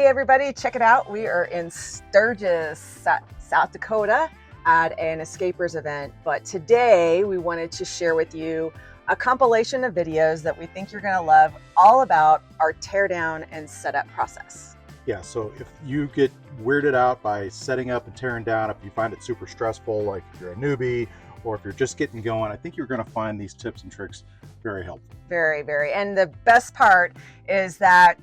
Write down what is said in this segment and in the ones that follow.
Hey everybody, check it out. We are in Sturgis, South Dakota at an Escapers event. But today we wanted to share with you a compilation of videos that we think you're going to love, all about our teardown and setup process. Yeah, so if you get weirded out by setting up and tearing down, if you find it super stressful, like if you're a newbie or if you're just getting going, I think you're going to find these tips and tricks very helpful. Very, very. And the best part is that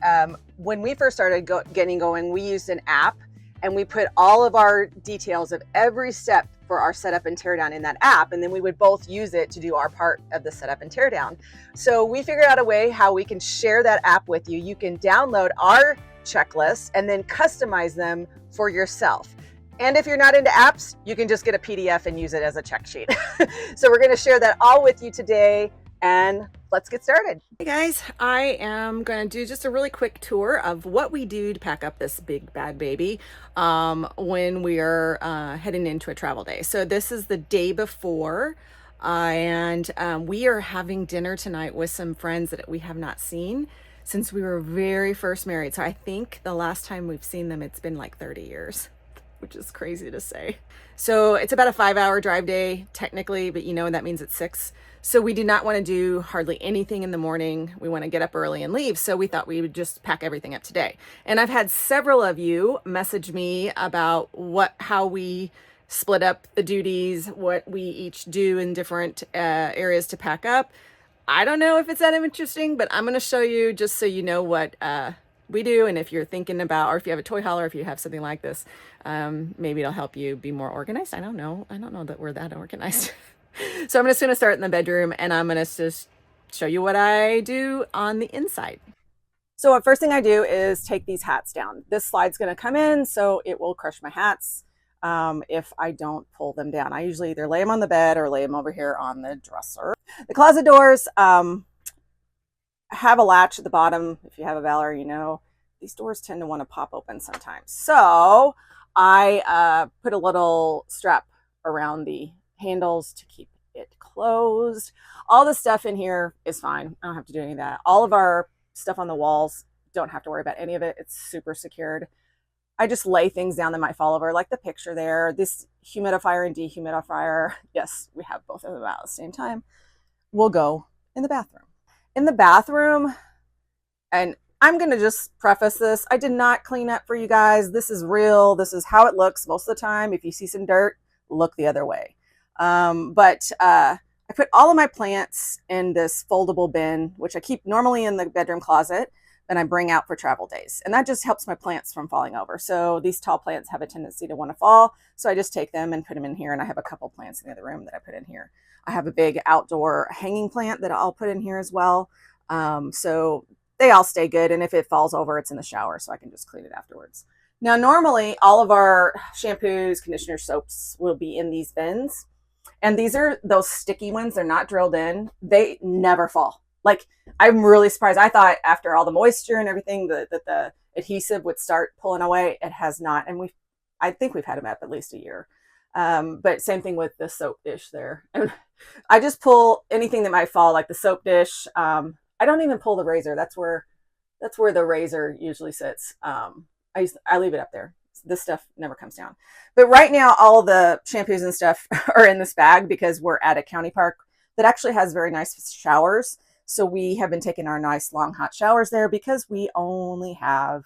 when we first started getting going, we used an app and we put all of our details of every step for our setup and teardown in that app. And then we would both use it to do our part of the setup and teardown. So we figured out a way how we can share that app with you. You can download our checklists and then customize them for yourself. And if you're not into apps, you can just get a PDF and use it as a check sheet. So we're going to share that all with you today, and let's get started. Hey guys, I am going to do just a really quick tour of what we do to pack up this big bad baby when we are heading into a travel day. So this is the day before, and we are having dinner tonight with some friends that we have not seen since we were very first married. So I think the last time we've seen them, it's been like 30 years, which is crazy to say. So it's about a 5-hour drive day technically, but you know, that means it's 6. So we do not want to do hardly anything in the morning. We want to get up early and leave. So we thought we would just pack everything up today. And I've had several of you message me about how we split up the duties, what we each do in different areas to pack up. I don't know if it's that interesting, but I'm going to show you just so you know what we do. And if you're thinking about, or if you have a toy hauler, if you have something like this, maybe it'll help you be more organized. I don't know that we're that organized. So I'm just going to start in the bedroom, and I'm going to just show you what I do on the inside. So first thing I do is take these hats down. This slide's going to come in, so it will crush my hats if I don't pull them down. I usually either lay them on the bed or lay them over here on the dresser. The closet doors have a latch at the bottom. If you have a Valor, you know these doors tend to want to pop open sometimes. So I put a little strap around the handles to keep it closed. All the stuff in here is fine. I don't have to do any of that. All of our stuff on the walls, don't have to worry about any of it. It's super secured. I just lay things down that might fall over, like the picture there. This humidifier and dehumidifier, yes, we have both of them out at the same time, will go in the bathroom. In the bathroom, and I'm going to just preface this, I did not clean up for you guys. This is real. This is how it looks most of the time. If you see some dirt, look the other way. I put all of my plants in this foldable bin, which I keep normally in the bedroom closet, and I bring out for travel days. And that just helps my plants from falling over. So these tall plants have a tendency to want to fall. So I just take them and put them in here. And I have a couple plants in the other room that I put in here. I have a big outdoor hanging plant that I'll put in here as well. So they all stay good. And if it falls over, it's in the shower, so I can just clean it afterwards. Now, normally all of our shampoos, conditioners, soaps will be in these bins. And these are those sticky ones. They're not drilled in. They never fall. Like, I'm really surprised. I thought after all the moisture and everything that the adhesive would start pulling away. It has not. And I think we've had them up at least a year. But same thing with the soap dish there. And I just pull anything that might fall, like the soap dish. I don't even pull the razor. That's where the razor usually sits. I leave it up there. This stuff never comes down. But right now, all the shampoos and stuff are in this bag because we're at a county park that actually has very nice showers. So we have been taking our nice long hot showers there because we only have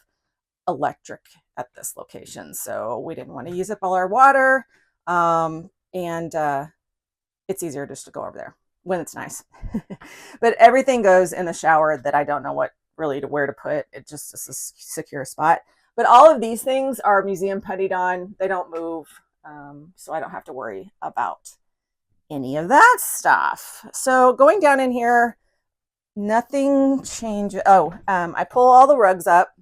electric at this location. So we didn't want to use up all our water. It's easier just to go over there when it's nice. But everything goes in the shower that I don't know where to put. It just is a secure spot. But all of these things are museum puttied on. They don't move, so I don't have to worry about any of that stuff. So going down in here, nothing changes. I pull all the rugs up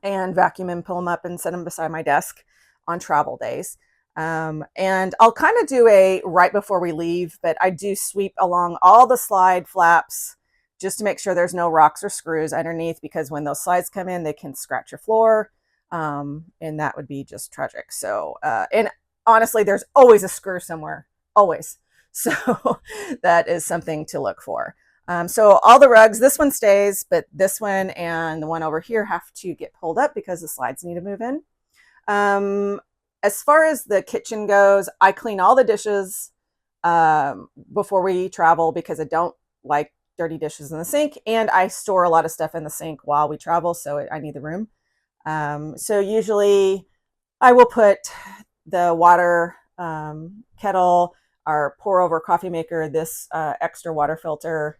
and vacuum and pull them up and set them beside my desk on travel days. And I'll kind of do a right before we leave, but I do sweep along all the slide flaps just to make sure there's no rocks or screws underneath, because when those slides come in, they can scratch your floor. And that would be just tragic. So, and honestly, there's always a screw somewhere, always. So that is something to look for. So all the rugs, this one stays, but this one and the one over here have to get pulled up because the slides need to move in. As far as the kitchen goes, I clean all the dishes before we travel because I don't like dirty dishes in the sink, and I store a lot of stuff in the sink while we travel, so I need the room. So usually I will put the water kettle, our pour over coffee maker, this extra water filter.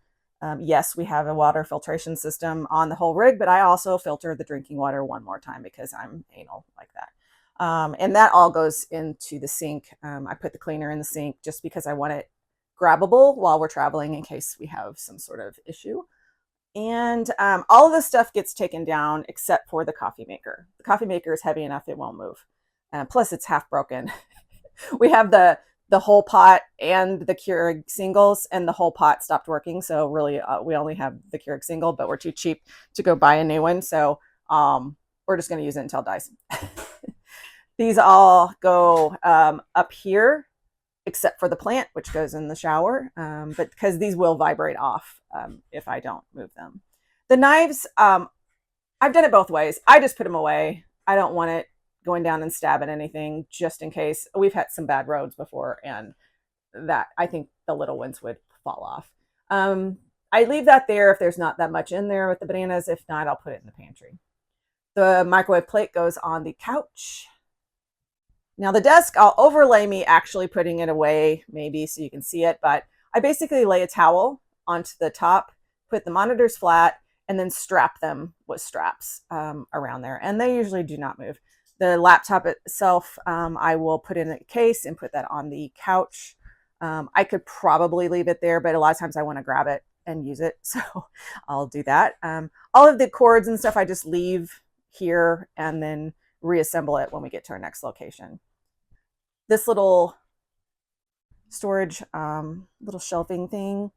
Yes, we have a water filtration system on the whole rig, but I also filter the drinking water one more time because I'm anal like that. And that all goes into the sink. I put the cleaner in the sink just because I want it grabbable while we're traveling in case we have some sort of issue. And all of this stuff gets taken down except for the coffee maker. The coffee maker is heavy enough, it won't move. Plus it's half broken. We have the whole pot and the Keurig singles, and the whole pot stopped working. So really we only have the Keurig single, but we're too cheap to go buy a new one. So we're just going to use it until it dies. These all go up here, except for the plant, which goes in the shower, but because these will vibrate off if I don't move them. The knives, I've done it both ways. I just put them away. I don't want it going down and stabbing anything, just in case. We've had some bad roads before, and that I think the little ones would fall off. I leave that there if there's not that much in there with the bananas. If not, I'll put it in the pantry. The microwave plate goes on the couch. Now the desk, I'll overlay me actually putting it away maybe so you can see it, but I basically lay a towel onto the top, put the monitors flat, and then strap them with straps around there. And they usually do not move. The laptop itself, I will put in a case and put that on the couch. I could probably leave it there, but a lot of times I want to grab it and use it. So I'll do that. All of the cords and stuff I just leave here and then reassemble it when we get to our next location. This little storage, little shelving thing,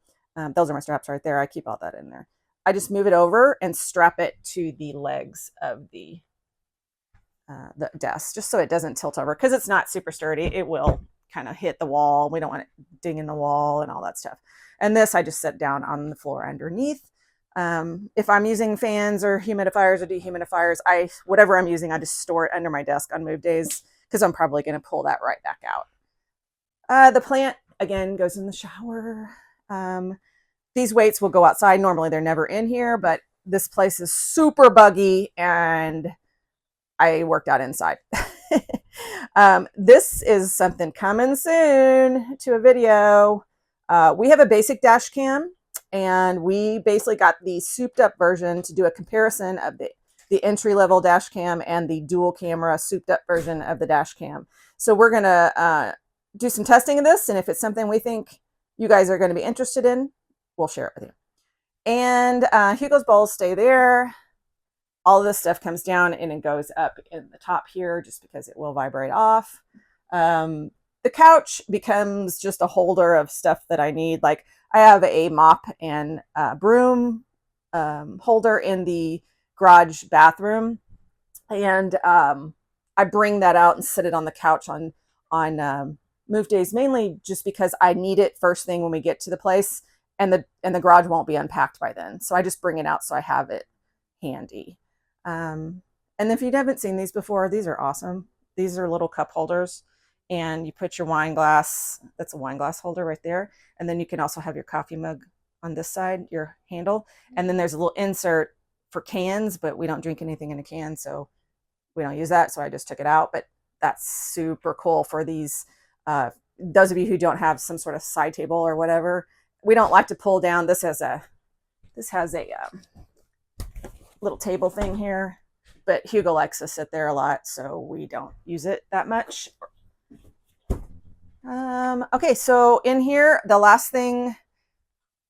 those are my straps right there. I keep all that in there. I just move it over and strap it to the legs of the desk, just so it doesn't tilt over, because it's not super sturdy. It will kind of hit the wall. We don't want it dinging the wall and all that stuff. And this I just set down on the floor underneath. If I'm using fans or humidifiers or dehumidifiers, whatever I'm using, I just store it under my desk on move days because I'm probably going to pull that right back out. The plant, again, goes in the shower. These weights will go outside. Normally they're never in here, but this place is super buggy and I worked out inside. This is something coming soon to a video. We have a basic dash cam, and we basically got the souped up version to do a comparison of the entry-level dash cam and the dual camera souped up version of the dash cam. So we're going to do some testing of this, and if it's something we think you guys are going to be interested in, we'll share it with you. And Hugo's bowls stay there. All of this stuff comes down and it goes up in the top here just because it will vibrate off. The couch becomes just a holder of stuff that I need. Like I have a mop and broom holder in the garage bathroom, and I bring that out and sit it on the couch on move days, mainly just because I need it first thing when we get to the place, and the garage won't be unpacked by then. So I just bring it out so I have it handy. And if you haven't seen these before, these are awesome. These are little cup holders, and you put your wine glass, that's a wine glass holder right there. And then you can also have your coffee mug on this side, your handle. And then there's a little insert for cans, but we don't drink anything in a can, so we don't use that. So I just took it out, but that's super cool for these, those of you who don't have some sort of side table or whatever. We don't like to pull down. This has a little table thing here, but Hugo likes to sit there a lot, so we don't use it that much. Okay, so in here, the last thing,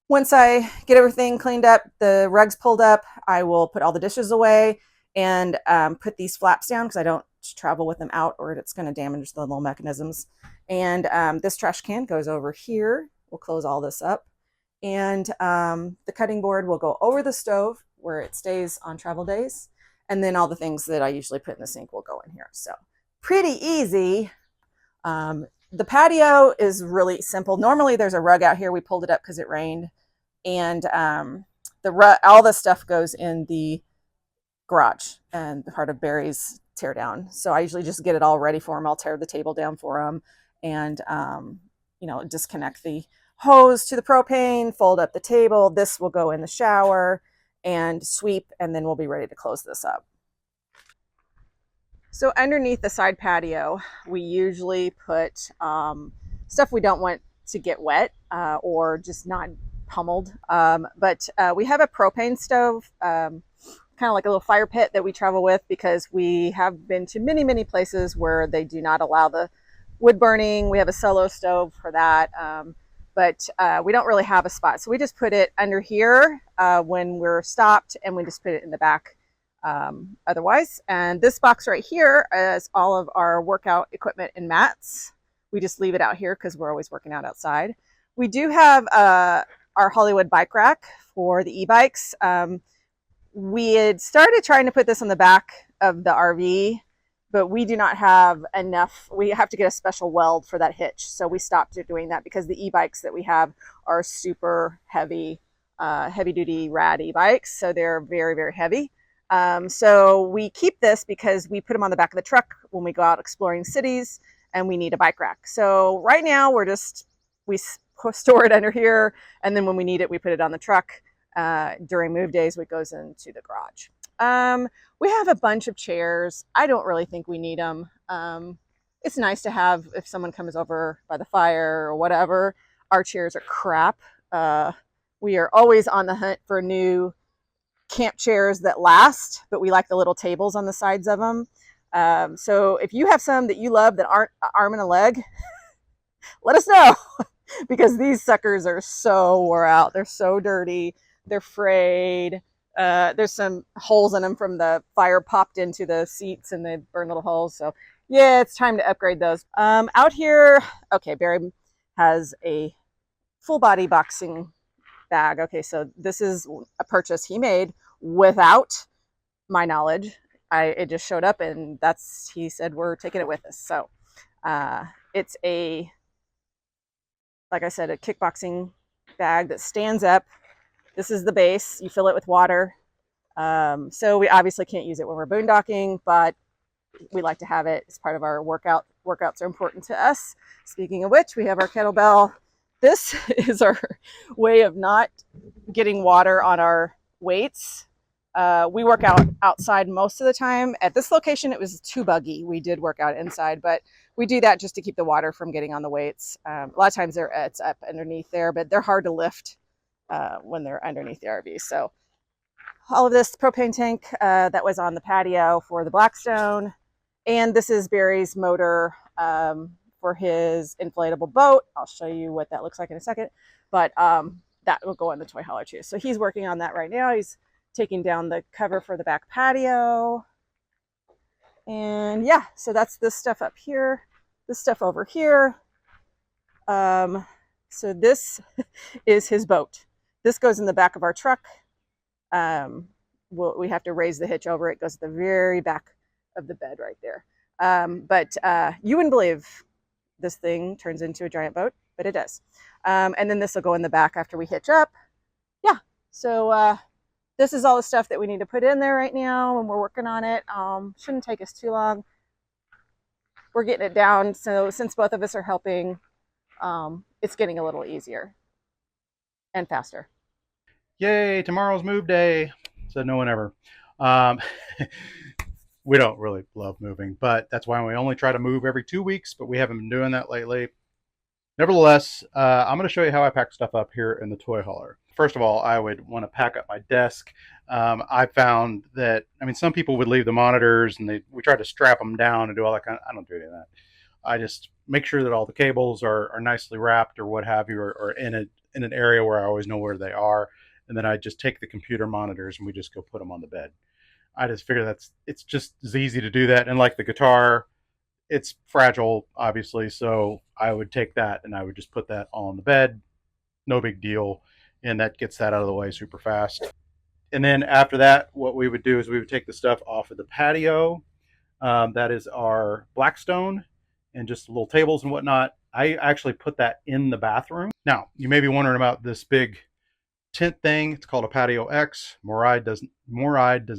once I get everything cleaned up, the rugs pulled up, I will put all the dishes away and put these flaps down because I don't travel with them out or it's going to damage the little mechanisms. And this trash can goes over here. We'll close all this up. And the cutting board will go over the stove where it stays on travel days. And then all the things that I usually put in the sink will go in here. So pretty easy. The patio is really simple. Normally there's a rug out here. We pulled it up because it rained. and all the stuff goes in the garage and part of Barry's tear down. So I usually just get it all ready for him. I'll tear the table down for him and, disconnect the hose to the propane, fold up the table. This will go in the shower and sweep, and then we'll be ready to close this up. So underneath the side patio, we usually put stuff we don't want to get wet or just not pummeled. But we have a propane stove, kind of like a little fire pit that we travel with, because we have been to many, many places where they do not allow the wood burning. We have a solo stove for that. But we don't really have a spot. So we just put it under here when we're stopped, and we just put it in the back otherwise. And this box right here is all of our workout equipment and mats. We just leave it out here because we're always working out outside. We do have our Hollywood bike rack for the e-bikes. We had started trying to put this on the back of the RV, but we do not have enough. We have to get a special weld for that hitch. So we stopped doing that because the e-bikes that we have are super heavy, heavy duty rad e-bikes. So they're very, very heavy. So we keep this because we put them on the back of the truck when we go out exploring cities and we need a bike rack. So right now we store it under here. And then when we need it, we put it on the truck. During move days, it goes into the garage. We have a bunch of chairs. I don't really think we need them. It's nice to have if someone comes over by the fire or whatever. Our chairs are crap. We are always on the hunt for new camp chairs that last, but we like the little tables on the sides of them. So if you have some that you love that aren't an arm and a leg, let us know, because these suckers are so wore out. They're so dirty. They're frayed. There's some holes in them from the fire popped into the seats and they burn little holes. So yeah, it's time to upgrade those. Out here, okay, Barry has a full body boxing bag. Okay, so this is a purchase he made without my knowledge. It just showed up, and he said we're taking it with us. So it's like I said, a kickboxing bag that stands up. This is the base. You fill it with water. So we obviously can't use it when we're boondocking, but we like to have it as part of our workout. Workouts are important to us. Speaking of which, we have our kettlebell. This is our way of not getting water on our weights. We work out outside most of the time. At this location, it was too buggy. We did work out inside, but we do that just to keep the water from getting on the weights. A lot of times it's up underneath there, but they're hard to lift when they're underneath the RV. So all of this propane tank that was on the patio for the Blackstone. And this is Barry's motor for his inflatable boat. I'll show you what that looks like in a second. But that will go in the toy hauler too. So he's working on that right now. He's taking down the cover for the back patio. And yeah, so that's this stuff up here, this stuff over here. So this is his boat. This goes in the back of our truck. We have to raise the hitch over. It goes at the very back of the bed right there. But you wouldn't believe this thing turns into a giant boat, but it does. And then this will go in the back after we hitch up. Yeah, so this is all the stuff that we need to put in there right now, and we're working on it. Shouldn't take us too long. We're getting it down, so since both of us are helping, it's getting a little easier and faster. Yay, tomorrow's move day, said no one ever. We don't really love moving, but that's why we only try to move every 2 weeks, but we haven't been doing that lately. Nevertheless, I'm going to show you how I pack stuff up here in the toy hauler. First of all, I would want to pack up my desk. I found that, some people would leave the monitors and we try to strap them down and do all that I don't do any of that. I just make sure that all the cables are nicely wrapped or what have you, or in an area where I always know where they are. And then I just take the computer monitors and we just go put them on the bed. I just figure it's just as easy to do that. And like the guitar, it's fragile, obviously. So I would take that and I would just put that on the bed. No big deal. And that gets that out of the way super fast. And then after that, what we would do is we would take the stuff off of the patio. That is our Blackstone and just little tables and whatnot. I actually put that in the bathroom. Now, you may be wondering about this big tent thing. It's called a Patio X. Moride does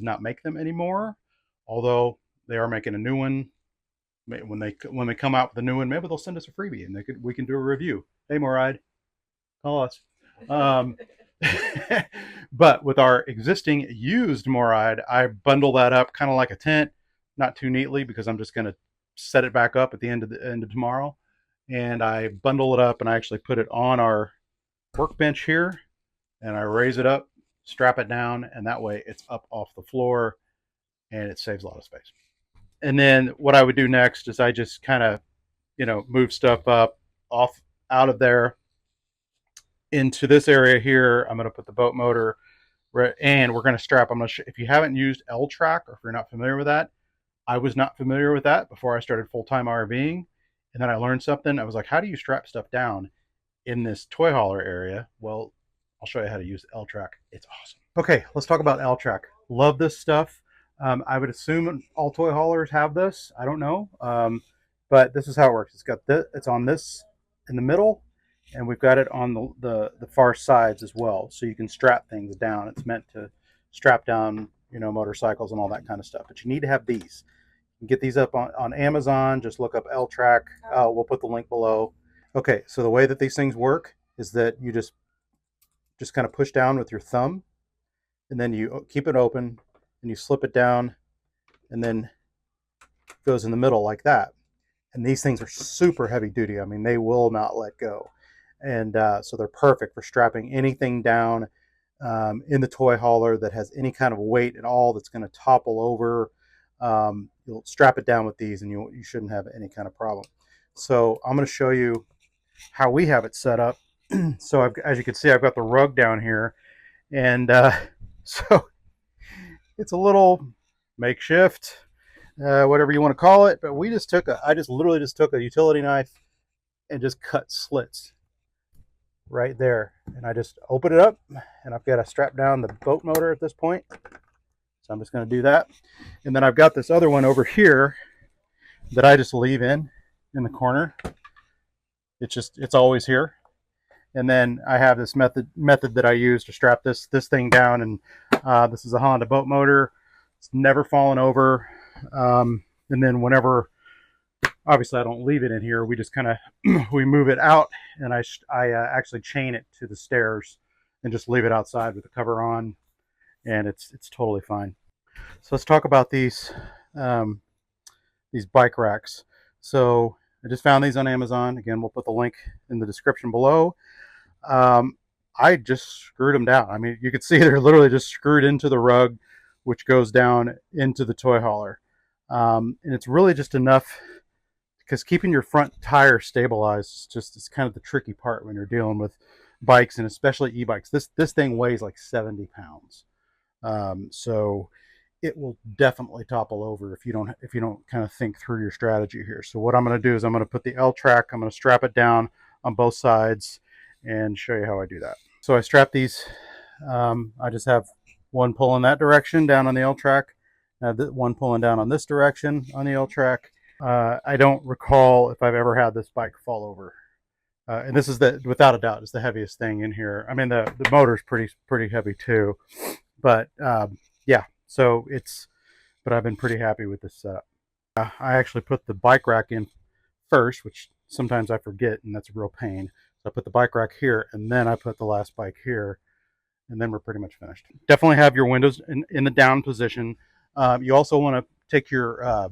not make them anymore, although they are making a new one. When they come out with a new one, maybe they'll send us a freebie and we can do a review. Hey, Moride, call us. But with our existing used Moride, I bundle that up kind of like a tent, not too neatly because I'm just going to set it back up at the end of tomorrow, and I bundle it up and I actually put it on our workbench here, and I raise it up, strap it down, and that way it's up off the floor and it saves a lot of space. And then what I would do next is I just kind of, move stuff up off out of there into this area here. I'm going to put the boat motor, and we're going to strap. If you haven't used L-Track, or if you're not familiar with that, I was not familiar with that before I started full-time RVing, and then I learned something. I was like, how do you strap stuff down in this toy hauler area? Well, I'll show you how to use L-Track. It's awesome. Okay, let's talk about L-Track. Love this stuff. I would assume all toy haulers have this. I don't know, but this is how it works. It's got this. It's on this in the middle, and we've got it on the far sides as well, so you can strap things down. It's meant to strap down, motorcycles and all that kind of stuff. But you need to have these. You can get these up on Amazon. Just look up L-Track. We'll put the link below. Okay, so the way that these things work is that you just kind of push down with your thumb, and then you keep it open, and you slip it down, and then it goes in the middle like that. And these things are super heavy duty. I mean, they will not let go. And so they're perfect for strapping anything down in the toy hauler that has any kind of weight at all that's going to topple over. You'll strap it down with these, and you shouldn't have any kind of problem. So I'm going to show you how we have it set up. So as you can see, I've got the rug down here, and so it's a little makeshift, whatever you want to call it. But I literally just took a utility knife and just cut slits right there, and I just open it up, and I've got to strap down the boat motor at this point. So I'm just going to do that, and then I've got this other one over here that I just leave in the corner. It's always here. And then I have this method that I use to strap this thing down, and this is a Honda boat motor. It's never fallen over. And then whenever, obviously I don't leave it in here, we just kind of we move it out, and I actually chain it to the stairs and just leave it outside with the cover on, and it's totally fine. So let's talk about these bike racks. So I just found these on Amazon. Again, we'll put the link in the description below. I just screwed them down. I mean, you can see they're literally just screwed into the rug, which goes down into the toy hauler. And it's really just enough, because keeping your front tire stabilized is kind of the tricky part when you're dealing with bikes, and especially e-bikes. This thing weighs like 70 pounds. So it will definitely topple over if you don't kind of think through your strategy here. So what I'm going to do is I'm going to put the L-Track, I'm going to strap it down on both sides and show you how I do that. So I strap these, I just have one pull in that direction down on the L-Track, one pulling down on this direction on the L-Track. I don't recall if I've ever had this bike fall over. And this is without a doubt, is the heaviest thing in here. I mean, the motor's pretty heavy too, but yeah, so but I've been pretty happy with this setup. I actually put the bike rack in first, which sometimes I forget, and that's a real pain. So I put the bike rack here, and then I put the last bike here, and then we're pretty much finished. Definitely have your windows in the down position. You also want to take your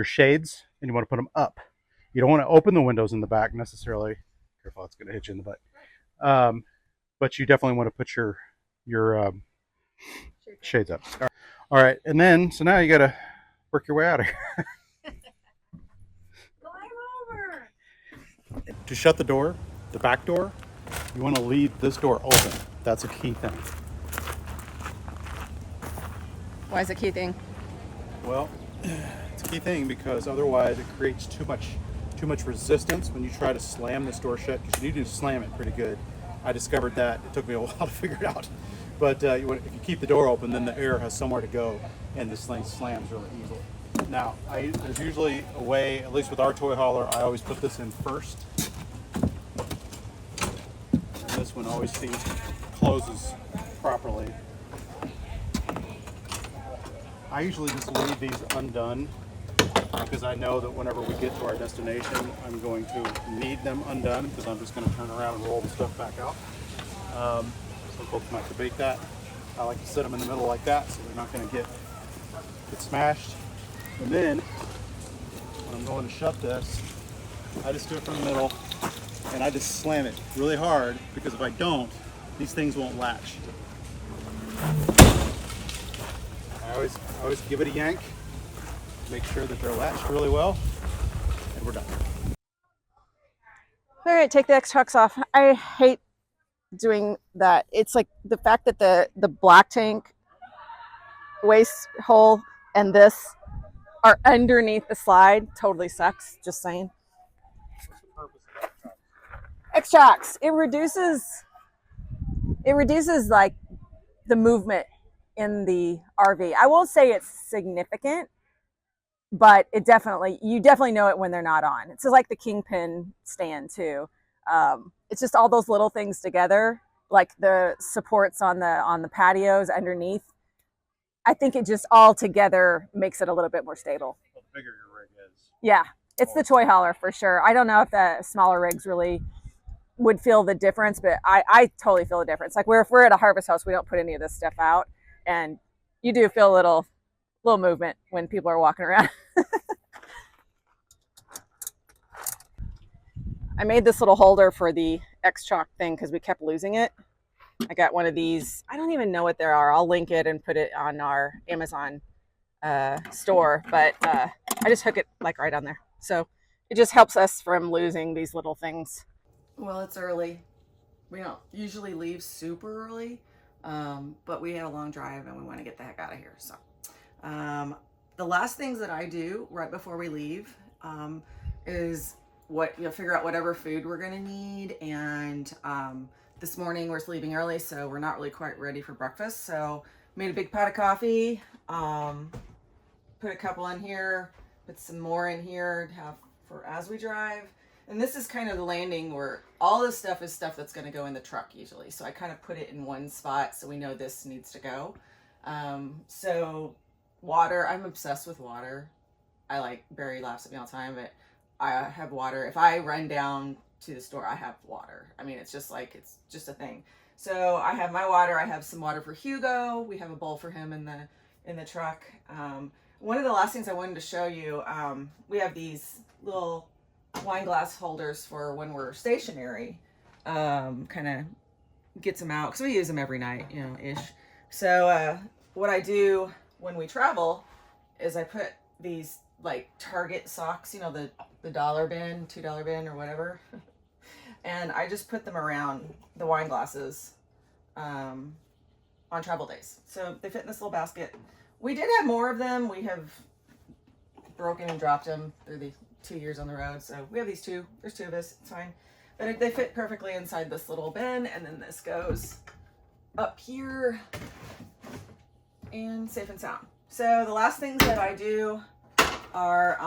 shades, and you want to put them up. You don't want to open the windows in the back necessarily. Careful, it's going to hit you in the butt. But you definitely want to put your shades up. All right, and then so now you got to work your way out of here. To shut the door, the back door, you want to leave this door open. That's a key thing. Why is it a key thing? Well, it's a key thing because otherwise it creates too much resistance when you try to slam this door shut, because you need to slam it pretty good. I discovered that. It took me a while to figure it out. But if you keep the door open, then the air has somewhere to go, and this thing slams really easily. Now, there's usually a way, at least with our toy hauler, I always put this in first. And this this one always closes properly. I usually just leave these undone because I know that whenever we get to our destination, I'm going to need them undone because I'm just going to turn around and roll the stuff back out. Some folks might debate that. I like to set them in the middle like that so they're not going to get smashed. And then when I'm going to shut this, I just do it from the middle and I just slam it really hard because if I don't, these things won't latch. I always give it a yank, make sure that they're latched really well, and we're done. All right, take the X trucks off. I hate doing that. It's like the fact that the black tank waste hole and this are underneath the slide totally sucks. Just saying. What's the purpose of that? X tracks. It reduces like the movement in the RV. I won't say it's significant, but you definitely know it when they're not on. It's just like the Kingpin stand too. It's just all those little things together, like the supports on the patios underneath. I think it just all together makes it a little bit more stable. The bigger your rig is. Yeah, it's the toy hauler for sure. I don't know if the smaller rigs really would feel the difference, but I totally feel the difference. Like if we're at a harvest house, we don't put any of this stuff out, and you do feel a little movement when people are walking around. I made this little holder for the X-Chalk thing because we kept losing it. I got one of these. I don't even know what they are. I'll link it and put it on our Amazon store, but I just hook it like right on there. So it just helps us from losing these little things. Well, it's early. We don't usually leave super early, but we had a long drive and we want to get the heck out of here. So the last things that I do right before we leave is figure out whatever food we're going to need. And this morning we're leaving early, so we're not really quite ready for breakfast. So made a big pot of coffee, put a couple in here, put some more in here to have for as we drive. And this is kind of the landing where all this stuff is stuff that's going to go in the truck usually. So I kind of put it in one spot so we know this needs to go. So water, I'm obsessed with water. Barry laughs at me all the time, but I have water. If I run down to the store, I have water. I mean, it's just a thing. So I have my water. I have some water for Hugo. We have a bowl for him in the truck. One of the last things I wanted to show you, we have these little wine glass holders for when we're stationary. Kind of gets them out because we use them every night, ish. So what I do when we travel is I put these like Target socks, the $1 bin, $2 bin or whatever. And I just put them around the wine glasses on travel days. So they fit in this little basket. We did have more of them. We have broken and dropped them through the 2 years on the road. So we have these two. There's two of us. It's fine. But they fit perfectly inside this little bin. And then this goes up here and safe and sound. So the last things that I do are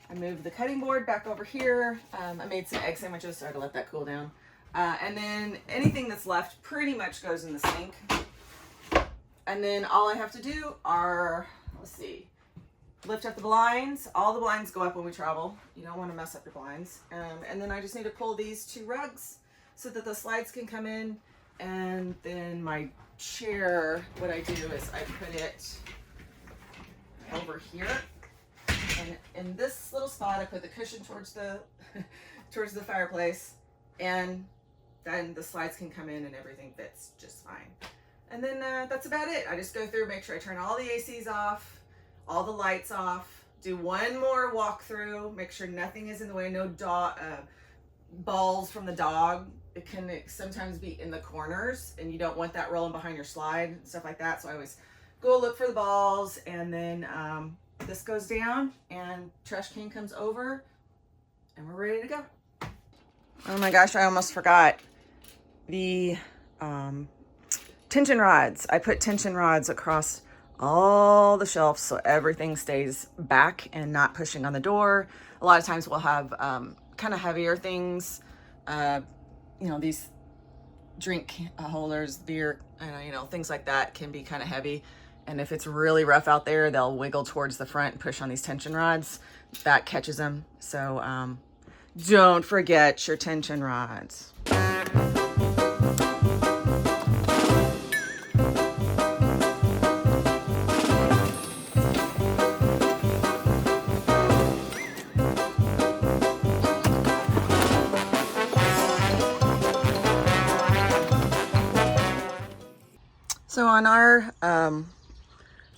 I moved the cutting board back over here. I made some egg sandwiches, so I had to let that cool down. And then anything that's left pretty much goes in the sink. And then all I have to do are, lift up the blinds. All the blinds go up when we travel. You don't want to mess up your blinds. And then I just need to pull these two rugs so that the slides can come in. And then my chair, what I do is I put it over here. And in this little spot, I put the cushion towards the fireplace, and then the slides can come in and everything fits just fine. And then that's about it. I just go through, make sure I turn all the ACs off, all the lights off, do one more walkthrough, make sure nothing is in the way, no balls from the dog. It can sometimes be in the corners, and you don't want that rolling behind your slide and stuff like that. So I always go look for the balls, and then this goes down and trash can comes over and we're ready to go. Oh my gosh, I almost forgot the tension rods. I put tension rods across all the shelves so everything stays back and not pushing on the door. A lot of times we'll have kind of heavier things, these drink holders, beer, and you know, things like that can be kind of heavy. And if it's really rough out there, they'll wiggle towards the front and push on these tension rods. That catches them. So don't forget your tension rods. So on our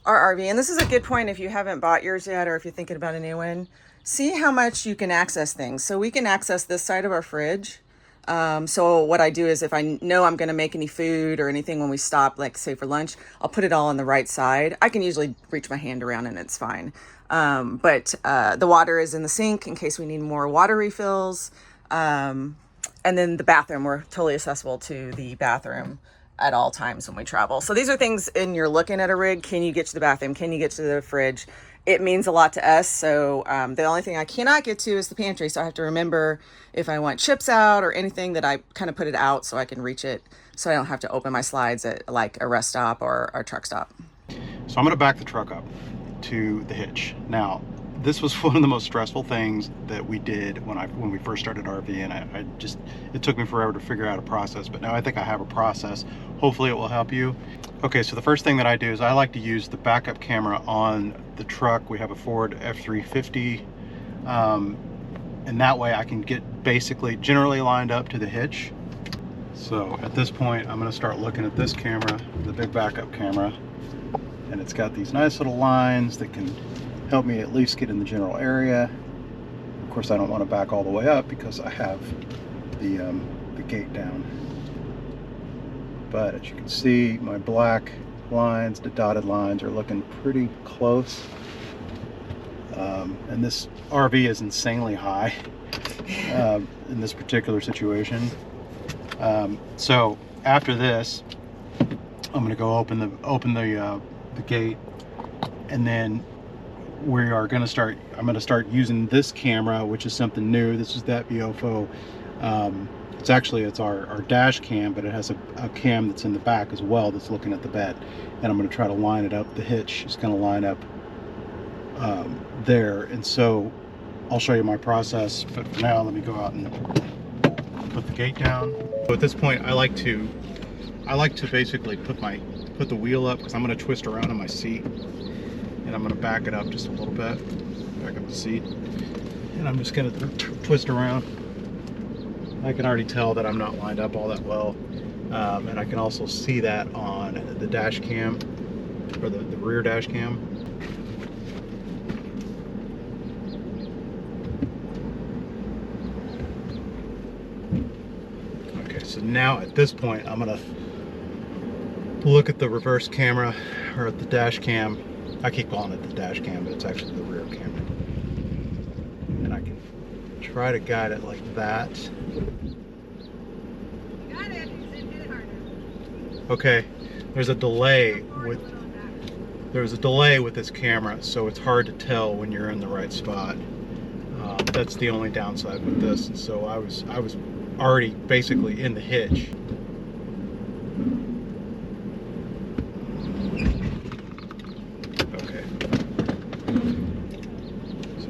RV, and this is a good point if you haven't bought yours yet or if you're thinking about a new one, see how much you can access things. So we can access this side of our fridge. So what I do is if I know I'm going to make any food or anything when we stop, like say for lunch, I'll put it all on the right side. I can usually reach my hand around and it's fine. But the water is in the sink in case we need more water refills. And then the bathroom, we're totally accessible to the bathroom at all times when we travel. So these are things, and you're looking at a rig, can you get to the bathroom? Can you get to the fridge? It means a lot to us. So the only thing I cannot get to is the pantry. So I have to remember if I want chips out or anything that I kind of put it out so I can reach it. So I don't have to open my slides at like a rest stop or a truck stop. So I'm gonna back the truck up to the hitch. Now, this was one of the most stressful things that we did when we first started RVing, and it took me forever to figure out a process, but now I think I have a process. Hopefully it will help you. Okay, so the first thing that I do is I like to use the backup camera on the truck. We have a Ford F-350, and that way I can get basically generally lined up to the hitch. So at this point, I'm gonna start looking at this camera, the big backup camera, and it's got these nice little lines that can help me at least get in the general area. Of course, I don't want to back all the way up because I have the gate down. But as you can see, my black lines, the dotted lines, are looking pretty close. And this RV is insanely high in this particular situation. So after this, I'm going to go open the gate, and then we are going to start. I'm going to start using this camera, which is something new. This is that VOFO. It's our dash cam, but it has a cam that's in the back as well that's looking at the bed, and I'm going to try to line it up. The hitch is going to line up there, and so I'll show you my process. But for now, let me go out and put the gate down. So at this point, I like to basically put the wheel up because I'm going to twist around in my seat. And I'm going to back it up just a little bit, back up the seat, and I'm just going to twist around. I can already tell that I'm not lined up all that well, and I can also see that on the dash cam, or the rear dash cam. Okay, so now at this point I'm going to look at the reverse camera, or at the dash cam. I keep calling it the dash cam, but it's actually the rear camera. And I can try to guide it like that. You got it. You said hit it harder. Okay, there's a delay with this camera, so it's hard to tell when you're in the right spot. That's the only downside with this. And so I was already basically in the hitch.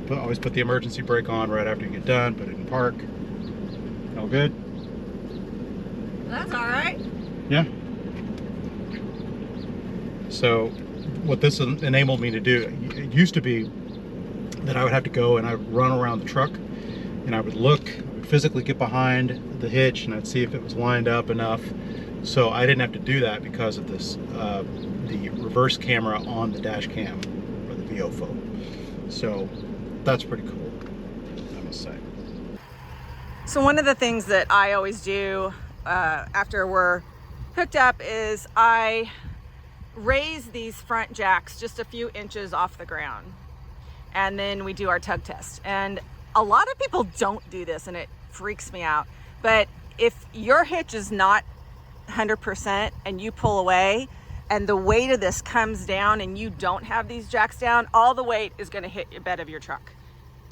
Always put the emergency brake on right after you get done, put it in park. All good? That's all right. Yeah. So what this enabled me to do, it used to be that I would have to go and I'd run around the truck and I would look, I would physically get behind the hitch and I'd see if it was lined up enough. So I didn't have to do that because of this, the reverse camera on the dash cam, or the VOFO. So that's pretty cool, I must say. So one of the things that I always do after we're hooked up is I raise these front jacks just a few inches off the ground, and then we do our tug test. And a lot of people don't do this and it freaks me out, but if your hitch is not 100% and you pull away and the weight of this comes down and you don't have these jacks down, all the weight is going to hit the bed of your truck.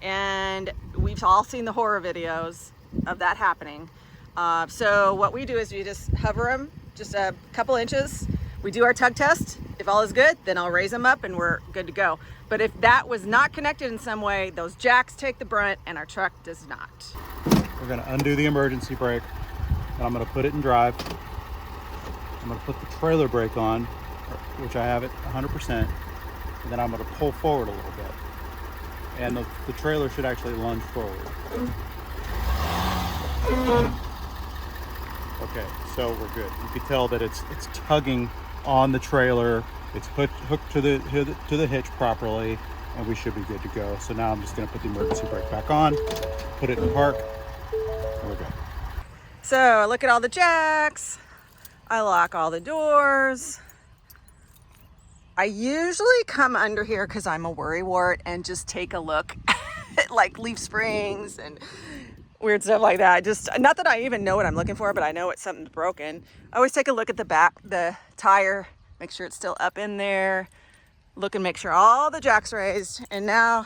And we've all seen the horror videos of that happening. So what we do is we just hover them just a couple inches. We do our tug test. If all is good, then I'll raise them up and we're good to go. But if that was not connected in some way, those jacks take the brunt and our truck does not. We're gonna undo the emergency brake and I'm gonna put it in drive. I'm gonna put the trailer brake on, which I have it 100%, and then I'm gonna pull forward a little bit. And the trailer should actually lunge forward. Okay, so we're good. You can tell that it's tugging on the trailer. It's hooked to the hitch properly, and we should be good to go. So now I'm just going to put the emergency brake back on, put it in park, and we're good. So I look at all the jacks. I lock all the doors. I usually come under here because I'm a worrywart and just take a look at like leaf springs and weird stuff like that. Just not that I even know what I'm looking for, but I know it's something's broken. I always take a look at the back, the tire, make sure it's still up in there, look and make sure all the jacks raised. And now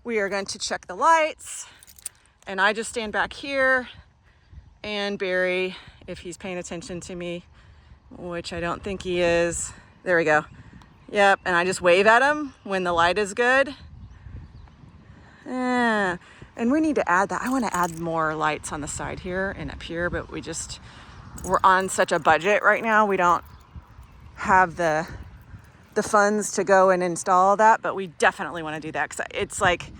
we are going to check the lights. And I just stand back here, and Barry, if he's paying attention to me, which I don't think he is, there we go. Yep, and I just wave at him when the light is good. And we need to add that. I want to add more lights on the side here and up here, but we're on such a budget right now. We don't have the funds to go and install that, but we definitely want to do that because it's like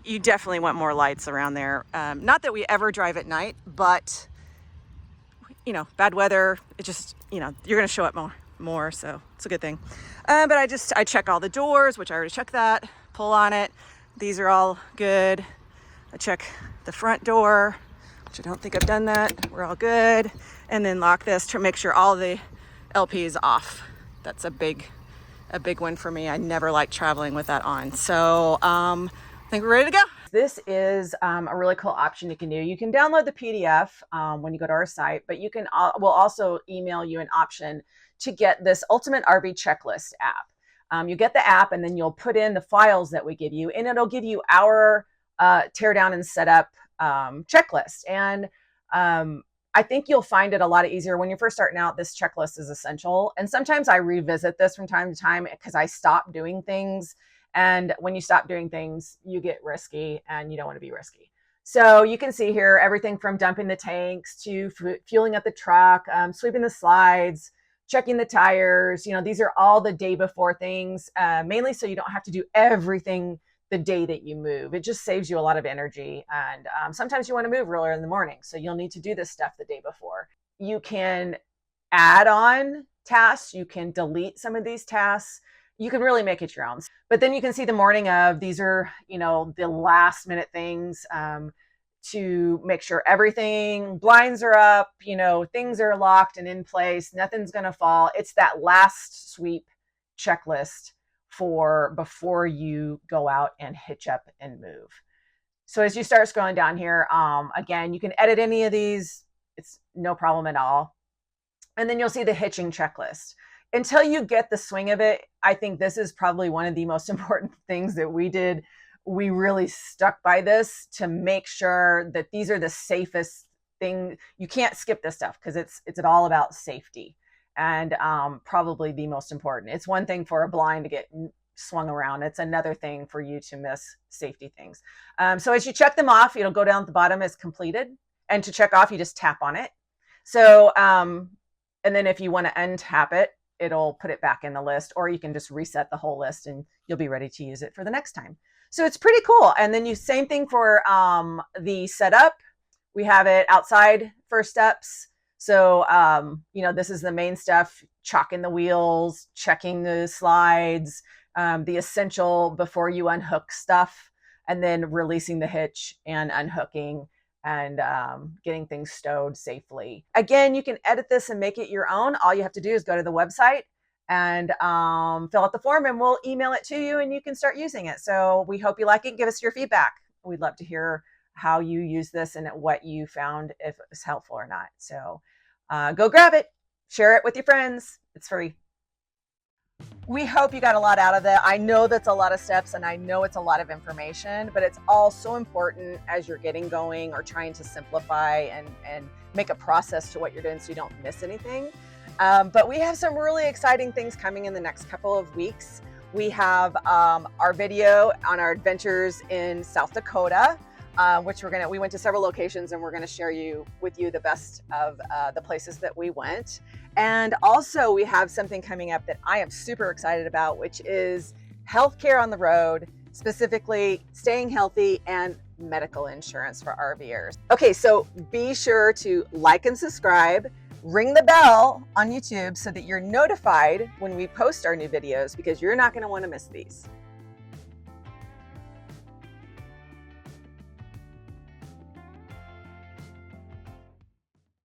you definitely want more lights around there. Not that we ever drive at night, but you know, bad weather, it just, you know, you're going to show up more, so it's a good thing. But I check all the doors, which I already checked that, pull on it. These are all good. I check the front door, which I don't think I've done that. We're all good. And then lock this to make sure all the LP is off. That's a big one for me. I never like traveling with that on. So I think we're ready to go. This is a really cool option you can do. You can download the PDF when you go to our site, but we'll also email you an option to get this Ultimate RV Checklist app. You get the app and then you'll put in the files that we give you, and it'll give you our tear down and setup checklist. And I think you'll find it a lot easier when you're first starting out. This checklist is essential. And sometimes I revisit this from time to time because I stop doing things. And when you stop doing things, you get risky, and you don't want to be risky. So you can see here everything from dumping the tanks to fueling up the truck, sweeping the slides, checking the tires. You know, these are all the day before things, mainly so you don't have to do everything the day that you move. It just saves you a lot of energy. And sometimes you want to move earlier in the morning, so you'll need to do this stuff the day before. You can add on tasks. You can delete some of these tasks. You can really make it your own. But then you can see the morning of, these are, you know, the last minute things to make sure everything, blinds are up, you know, things are locked and in place, nothing's going to fall. It's that last sweep checklist for before you go out and hitch up and move. So as you start scrolling down here, again, you can edit any of these. It's no problem at all. And then you'll see the hitching checklist. Until you get the swing of it, I think this is probably one of the most important things that we did. We really stuck by this to make sure that these are the safest thing. You can't skip this stuff because it's all about safety, and probably the most important. It's one thing for a blind to get swung around. It's another thing for you to miss safety things. So as you check them off, it'll go down at the bottom as completed. And to check off, you just tap on it. So, and then if you want to untap it, it'll put it back in the list, or you can just reset the whole list and you'll be ready to use it for the next time. So it's pretty cool. And then same thing for the setup. We have it outside first steps. So, you know, this is the main stuff: chalking the wheels, checking the slides, the essential before you unhook stuff, and then releasing the hitch and unhooking and getting things stowed safely. Again, you can edit this and make it your own. All you have to do is go to the website and fill out the form, and we'll email it to you and you can start using it. So we hope you like it. Give us your feedback. We'd love to hear how you use this and what you found, if it was helpful or not. So go grab it, share it with your friends. It's free. We hope you got a lot out of that. I know that's a lot of steps and I know it's a lot of information, but it's all so important as you're getting going or trying to simplify and make a process to what you're doing so you don't miss anything. But we have some really exciting things coming in the next couple of weeks. We have our video on our adventures in South Dakota, which we went to several locations and we're gonna share with you the best of the places that we went. And also we have something coming up that I am super excited about, which is healthcare on the road, specifically staying healthy and medical insurance for RVers. Okay, so be sure to like and subscribe, ring the bell on YouTube so that you're notified when we post our new videos, because you're not gonna wanna miss these.